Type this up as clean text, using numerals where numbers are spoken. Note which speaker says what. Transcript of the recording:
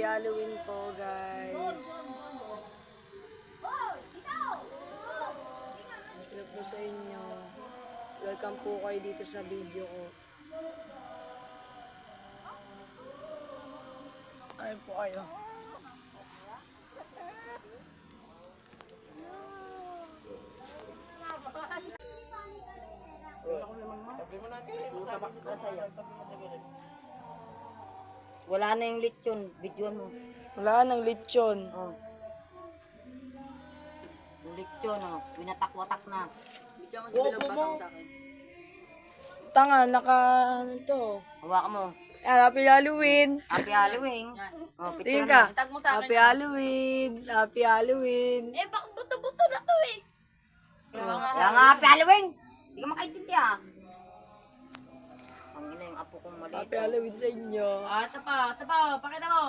Speaker 1: Halloween po, guys. Hello po sa inyo. Welcome po kayo dito sa video ko. Ayun po kayo.
Speaker 2: Wala na yung lechon. Videoan mo.
Speaker 1: Wala nang lechon.
Speaker 2: Oh. Yung lechon, oh. Winatak-watak na.
Speaker 1: Wopo mo. Tanga, naka ano to.
Speaker 2: Hawakan mo.
Speaker 1: Happy Halloween.
Speaker 2: Happy Halloween. Oh,
Speaker 1: Tingin
Speaker 2: picture
Speaker 1: ka.
Speaker 2: mo.
Speaker 1: Happy Halloween. Happy Halloween.
Speaker 2: Bakit buto-buto na to eh? Kaya nga, Happy Halloween. Hindi ka makaintindihan. Ang ina yung apo kong maliit.
Speaker 1: Happy Halloween sa inyo.
Speaker 2: Ito pa, pakita mo.